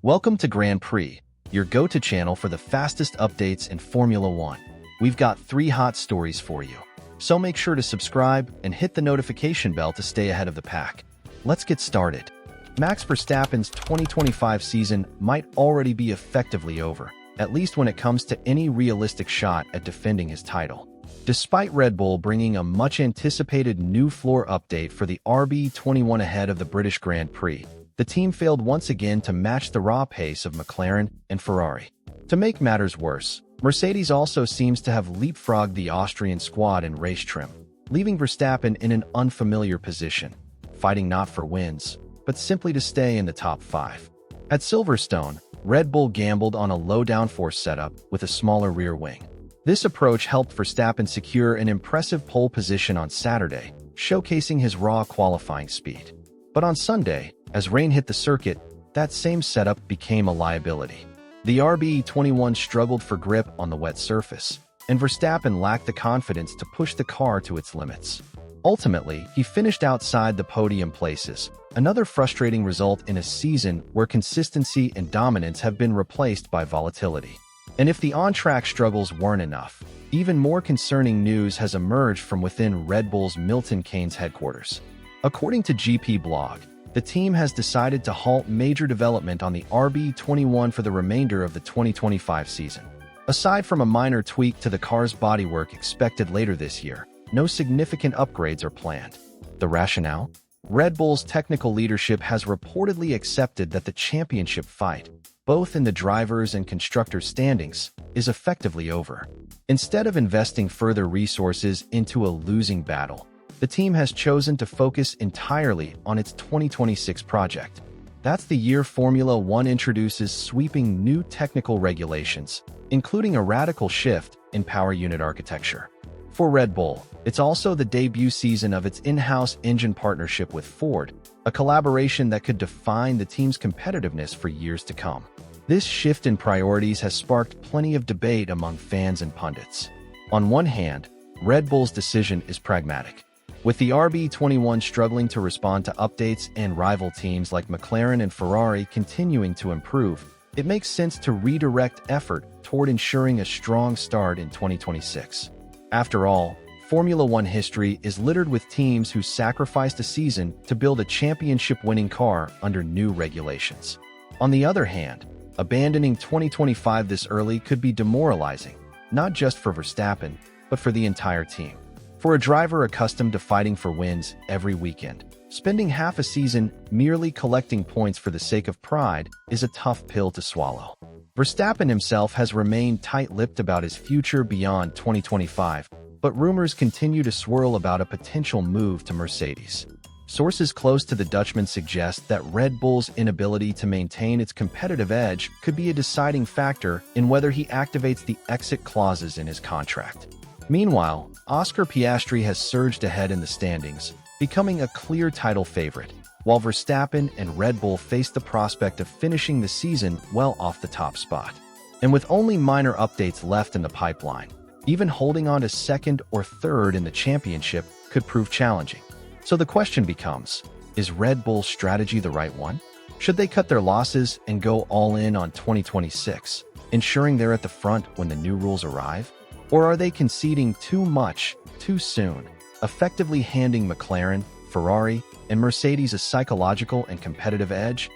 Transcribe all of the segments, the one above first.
Welcome to Grand Prix, your go-to channel for the fastest updates in Formula One. We've got 3 hot stories for you, so make sure to subscribe and hit the notification bell to stay ahead of the pack. Let's get started. Max Verstappen's 2025 season might already be effectively over, at least when it comes to any realistic shot at defending his title. Despite Red Bull bringing a much-anticipated new floor update for the RB21 ahead of the British Grand Prix, the team failed once again to match the raw pace of McLaren and Ferrari. To make matters worse, Mercedes also seems to have leapfrogged the Austrian squad in race trim, leaving Verstappen in an unfamiliar position, fighting not for wins, but simply to stay in the top 5. At Silverstone, Red Bull gambled on a low downforce setup with a smaller rear wing. This approach helped Verstappen secure an impressive pole position on Saturday, showcasing his raw qualifying speed. But on Sunday, as rain hit the circuit, that same setup became a liability. The RB21 struggled for grip on the wet surface, and Verstappen lacked the confidence to push the car to its limits. Ultimately, he finished outside the podium places, another frustrating result in a season where consistency and dominance have been replaced by volatility. And if the on-track struggles weren't enough, even more concerning news has emerged from within Red Bull's Milton Keynes headquarters. According to GP Blog, the team has decided to halt major development on the RB21 for the remainder of the 2025 season. Aside from a minor tweak to the car's bodywork expected later this year, no significant upgrades are planned. The rationale? Red Bull's technical leadership has reportedly accepted that the championship fight, both in the drivers' and constructors' standings, is effectively over. Instead of investing further resources into a losing battle, the team has chosen to focus entirely on its 2026 project. That's the year Formula One introduces sweeping new technical regulations, including a radical shift in power unit architecture. For Red Bull, it's also the debut season of its in-house engine partnership with Ford, a collaboration that could define the team's competitiveness for years to come. This shift in priorities has sparked plenty of debate among fans and pundits. On one hand, Red Bull's decision is pragmatic. With the RB21 struggling to respond to updates and rival teams like McLaren and Ferrari continuing to improve, it makes sense to redirect effort toward ensuring a strong start in 2026. After all, Formula One history is littered with teams who sacrificed a season to build a championship-winning car under new regulations. On the other hand, abandoning 2025 this early could be demoralizing, not just for Verstappen, but for the entire team. For a driver accustomed to fighting for wins every weekend, spending half a season merely collecting points for the sake of pride is a tough pill to swallow. Verstappen himself has remained tight-lipped about his future beyond 2025, but rumors continue to swirl about a potential move to Mercedes. Sources close to the Dutchman suggest that Red Bull's inability to maintain its competitive edge could be a deciding factor in whether he activates the exit clauses in his contract. Meanwhile, Oscar Piastri has surged ahead in the standings, becoming a clear title favorite, while Verstappen and Red Bull face the prospect of finishing the season well off the top spot. And with only minor updates left in the pipeline, even holding on to second or third in the championship could prove challenging. So the question becomes, is Red Bull's strategy the right one? Should they cut their losses and go all in on 2026, ensuring they're at the front when the new rules arrive? Or are they conceding too much, too soon, effectively handing McLaren, Ferrari, and Mercedes a psychological and competitive edge?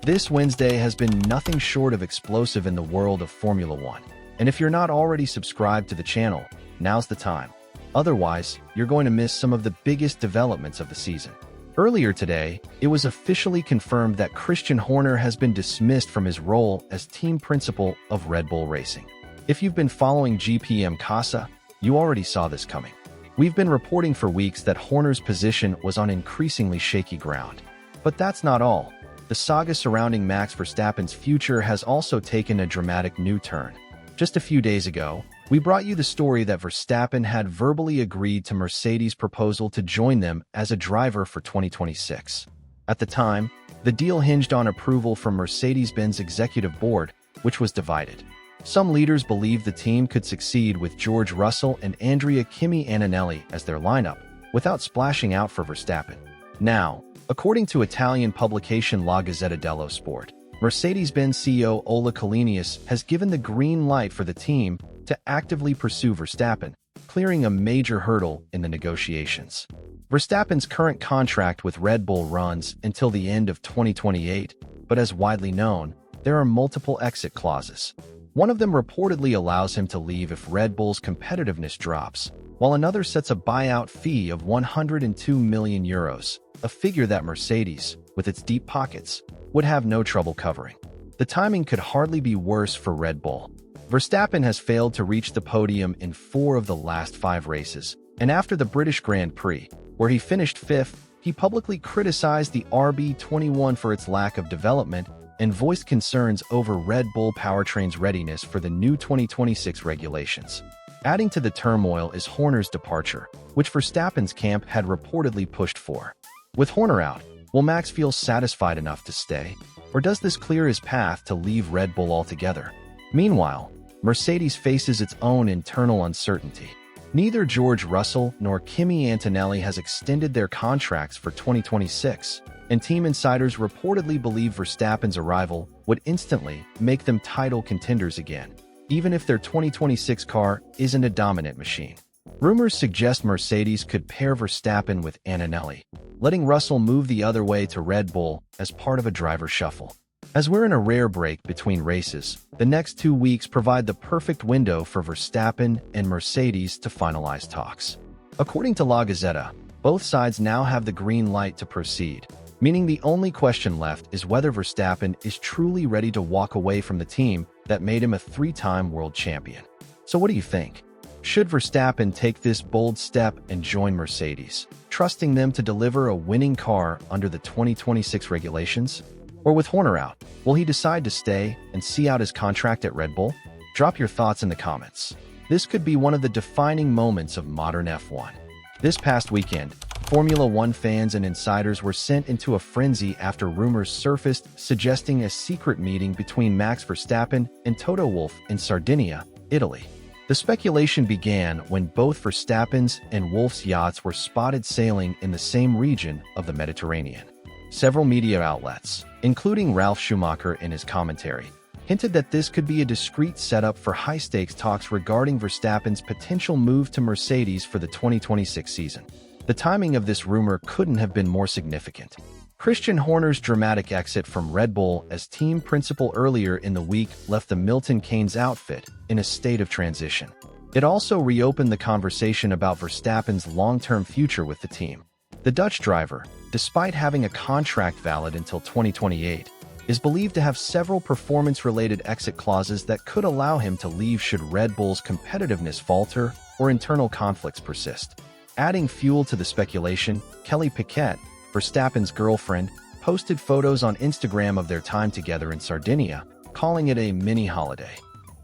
This Wednesday has been nothing short of explosive in the world of Formula One. And if you're not already subscribed to the channel, now's the time. Otherwise, you're going to miss some of the biggest developments of the season. Earlier today, it was officially confirmed that Christian Horner has been dismissed from his role as team principal of Red Bull Racing. If you've been following GPM Casa, you already saw this coming. We've been reporting for weeks that Horner's position was on increasingly shaky ground. But that's not all. The saga surrounding Max Verstappen's future has also taken a dramatic new turn. Just a few days ago, we brought you the story that Verstappen had verbally agreed to Mercedes' proposal to join them as a driver for 2026. At the time, the deal hinged on approval from Mercedes-Benz executive board, which was divided. Some leaders believed the team could succeed with George Russell and Andrea Kimi Antonelli as their lineup, without splashing out for Verstappen. Now, according to Italian publication La Gazzetta dello Sport, Mercedes-Benz CEO Ola Kalinius has given the green light for the team to actively pursue Verstappen, clearing a major hurdle in the negotiations. Verstappen's current contract with Red Bull runs until the end of 2028, but as widely known, there are multiple exit clauses. One of them reportedly allows him to leave if Red Bull's competitiveness drops, while another sets a buyout fee of €102 million, a figure that Mercedes, with its deep pockets, would have no trouble covering. The timing could hardly be worse for Red Bull. Verstappen has failed to reach the podium in 4 of the last 5 races, and after the British Grand Prix, where he finished 5th, he publicly criticized the RB21 for its lack of development and voiced concerns over Red Bull powertrain's readiness for the new 2026 regulations. Adding to the turmoil is Horner's departure, which Verstappen's camp had reportedly pushed for. With Horner out, will Max feel satisfied enough to stay, or does this clear his path to leave Red Bull altogether? Meanwhile, Mercedes faces its own internal uncertainty. Neither George Russell nor Kimi Antonelli has extended their contracts for 2026, and team insiders reportedly believe Verstappen's arrival would instantly make them title contenders again, even if their 2026 car isn't a dominant machine. Rumors suggest Mercedes could pair Verstappen with Antonelli, letting Russell move the other way to Red Bull as part of a driver shuffle. As we're in a rare break between races, the next 2 weeks provide the perfect window for Verstappen and Mercedes to finalize talks. According to La Gazzetta, both sides now have the green light to proceed, meaning the only question left is whether Verstappen is truly ready to walk away from the team that made him a 3-time world champion. So what do you think? Should Verstappen take this bold step and join Mercedes, trusting them to deliver a winning car under the 2026 regulations? Or with Horner out, will he decide to stay and see out his contract at Red Bull? Drop your thoughts in the comments. This could be one of the defining moments of modern F1. This past weekend, Formula One fans and insiders were sent into a frenzy after rumors surfaced suggesting a secret meeting between Max Verstappen and Toto Wolff in Sardinia, Italy. The speculation began when both Verstappen's and Wolff's yachts were spotted sailing in the same region of the Mediterranean. Several media outlets, including Ralf Schumacher in his commentary, hinted that this could be a discreet setup for high-stakes talks regarding Verstappen's potential move to Mercedes for the 2026 season. The timing of this rumor couldn't have been more significant. Christian Horner's dramatic exit from Red Bull as team principal earlier in the week left the Milton Keynes outfit in a state of transition. It also reopened the conversation about Verstappen's long-term future with the team. The Dutch driver, despite having a contract valid until 2028, is believed to have several performance-related exit clauses that could allow him to leave should Red Bull's competitiveness falter or internal conflicts persist. Adding fuel to the speculation, Kelly Piquet, Verstappen's girlfriend, posted photos on Instagram of their time together in Sardinia, calling it a mini-holiday.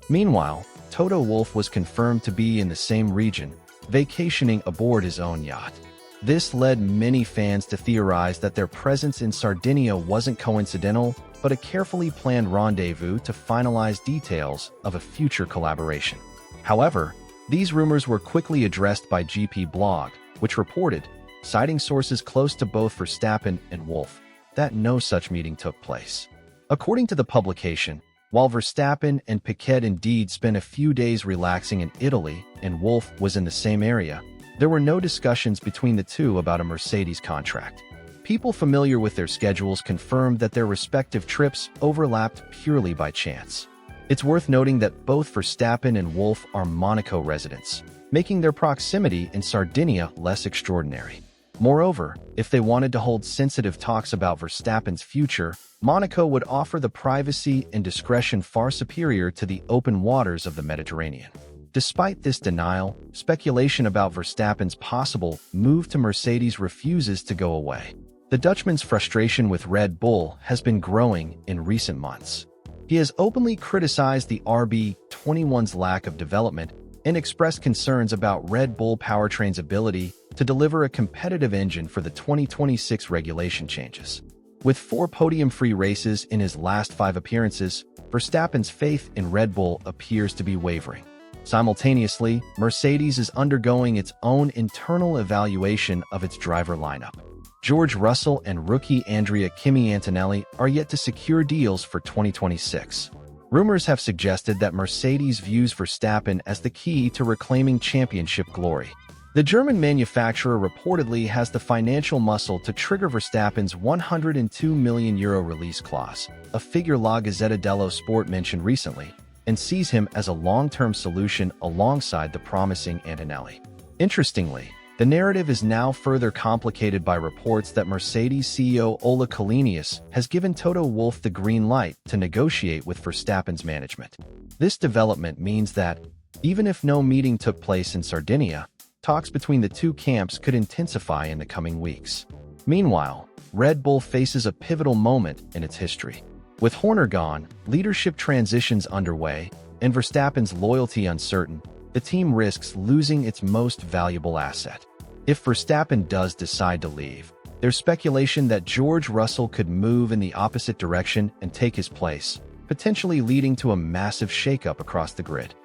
Meanwhile, Toto Wolff was confirmed to be in the same region, vacationing aboard his own yacht. This led many fans to theorize that their presence in Sardinia wasn't coincidental, but a carefully planned rendezvous to finalize details of a future collaboration. However, these rumors were quickly addressed by GP Blog, which reported, citing sources close to both Verstappen and Wolff, that no such meeting took place. According to the publication, while Verstappen and Piquet indeed spent a few days relaxing in Italy and Wolff was in the same area, there were no discussions between the two about a Mercedes contract. People familiar with their schedules confirmed that their respective trips overlapped purely by chance. It's worth noting that both Verstappen and Wolff are Monaco residents, making their proximity in Sardinia less extraordinary. Moreover, if they wanted to hold sensitive talks about Verstappen's future, Monaco would offer the privacy and discretion far superior to the open waters of the Mediterranean. Despite this denial, speculation about Verstappen's possible move to Mercedes refuses to go away. The Dutchman's frustration with Red Bull has been growing in recent months. He has openly criticized the RB21's lack of development and expressed concerns about Red Bull powertrain's ability to deliver a competitive engine for the 2026 regulation changes. With 4 podium-free races in his last 5 appearances, Verstappen's faith in Red Bull appears to be wavering. Simultaneously, Mercedes is undergoing its own internal evaluation of its driver lineup. George Russell and rookie Andrea Kimi Antonelli are yet to secure deals for 2026. Rumors have suggested that Mercedes views Verstappen as the key to reclaiming championship glory. The German manufacturer reportedly has the financial muscle to trigger Verstappen's €102 million release clause, a figure La Gazzetta dello Sport mentioned recently, and sees him as a long-term solution alongside the promising Antonelli. Interestingly, the narrative is now further complicated by reports that Mercedes CEO Ola Kalinius has given Toto Wolff the green light to negotiate with Verstappen's management. This development means that, even if no meeting took place in Sardinia, talks between the two camps could intensify in the coming weeks. Meanwhile, Red Bull faces a pivotal moment in its history. With Horner gone, leadership transitions underway, and Verstappen's loyalty uncertain, the team risks losing its most valuable asset. If Verstappen does decide to leave, there's speculation that George Russell could move in the opposite direction and take his place, potentially leading to a massive shakeup across the grid.